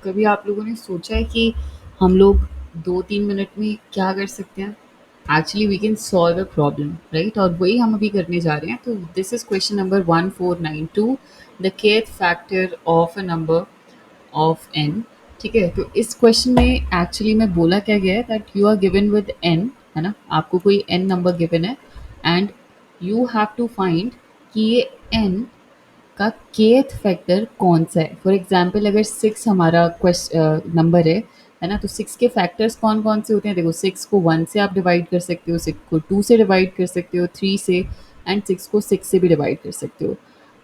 कभी आप लोगों ने सोचा है कि हम लोग 2-3 मिनट में क्या कर सकते हैं? Actually we can solve a problem, right? और वही हम अभी करने जा रहे हैं। तो this is question number 1492, the kth factor of a number of n। ठीक है? तो इस क्वेश्चन में एक्चुअली में बोला क्या गया है that you are given with n, है ना? आपको कोई n नंबर गिवन है and you have to find कि ये n का kth फैक्टर कौन सा है। फॉर एग्जाम्पल अगर 6 हमारा नंबर है ना? तो 6 के फैक्टर्स कौन कौन से होते हैं? देखो, 6 को 1 से आप डिवाइड कर सकते हो, 6 को 2 से डिवाइड कर सकते हो, 3 से, एंड 6 को 6 से भी डिवाइड कर सकते हो।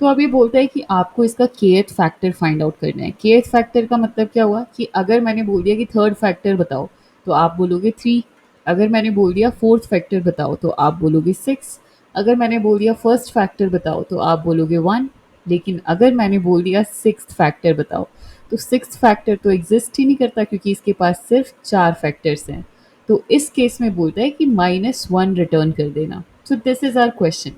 तो अब ये बोलता है कि आपको इसका kth फैक्टर फाइंड आउट करना है। kth फैक्टर का मतलब क्या हुआ कि अगर मैंने बोल दिया कि थर्ड फैक्टर बताओ तो आप बोलोगे 3। अगर मैंने बोल दिया फोर्थ फैक्टर बताओ तो आप बोलोगे 6। अगर मैंने बोल दिया फर्स्ट फैक्टर बताओ तो आप बोलोगे 1। लेकिन अगर मैंने बोल दिया सिक्स्थ फैक्टर बताओ तो सिक्स्थ फैक्टर तो एग्जिस्ट ही नहीं करता क्योंकि इसके पास सिर्फ 4 फैक्टर्स हैं। तो इस केस में बोलता है कि -1 रिटर्न कर देना। So this is our question.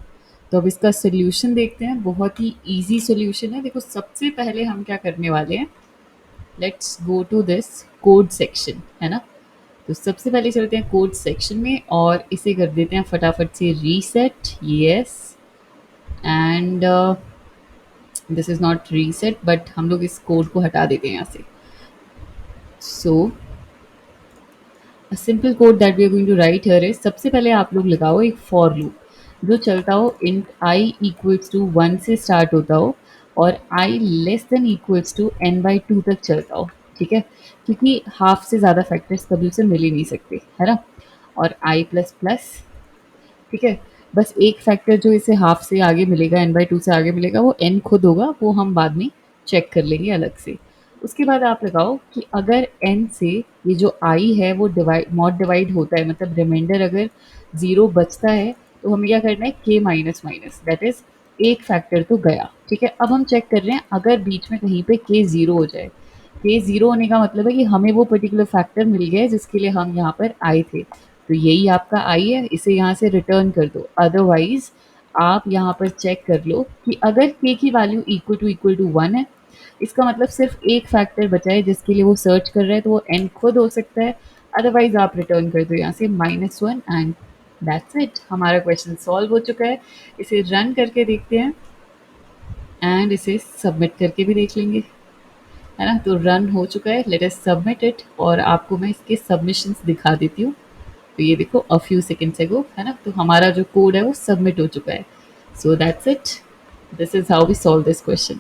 तो अब इसका सोल्यूशन देखते हैं। बहुत ही इजी सोल्यूशन है। देखो, सबसे पहले हम क्या करने वाले हैं, let's go to this code section, है ना? तो सबसे पहले चलते हैं कोड सेक्शन में और इसे कर देते हैं फटाफट से reset. Yes, and this is not reset, but हम लोग इस कोड को हटा देते हैं यहाँ से। So a simple code that we are going to write here is, सबसे पहले आप लोग लगाओ एक फॉर लूप जो चलता हो इंट आई इक्वल्स टू 1 से स्टार्ट होता हो और I less than equals to n/2 तक चलता हो। ठीक है? क्योंकि हाफ से ज़्यादा फैक्टर्स कभी उसे मिल ही नहीं सकते, है ना? और आई प्लस प्लस, ठीक है? बस एक फैक्टर जो इसे हाफ से आगे मिलेगा, n/2 से आगे मिलेगा, वो n खुद होगा, वो हम बाद में चेक कर लेंगे अलग से। उसके बाद आप लगाओ कि अगर n से ये जो i है वो मॉड डिवाइड होता है, मतलब रिमाइंडर अगर 0 बचता है तो हमें क्या करना है, k minus minus, that is एक फैक्टर तो गया। ठीक है? अब हम चेक कर रहे हैं अगर बीच में कहीं पे k 0 हो जाए। k 0 होने का मतलब है कि हमें वो पर्टिकुलर फैक्टर मिल गया है जिसके लिए हम यहाँ पर आए थे। तो यही आपका आई है, इसे यहाँ से रिटर्न कर दो। अदरवाइज आप यहाँ पर चेक कर लो कि अगर k की वैल्यू इक्वल टू 1 है, इसका मतलब सिर्फ एक फैक्टर बचा है जिसके लिए वो सर्च कर रहा है, तो वो n खुद हो सकता है। अदरवाइज आप रिटर्न कर दो यहाँ से -1 एंड दैट्स इट। हमारा क्वेश्चन सॉल्व हो चुका है। इसे रन करके देखते हैं एंड इसे सबमिट करके भी देख लेंगे, है ना? तो रन हो चुका है, लेट अस सबमिट इट और आपको मैं इसके सबमिशंस दिखा देती हूँ। तो ये देखो, अ फ्यू सेकेंड्स एगो, है ना? तो हमारा जो कोड है वो सबमिट हो चुका है। So that's it, this is how we solve this question.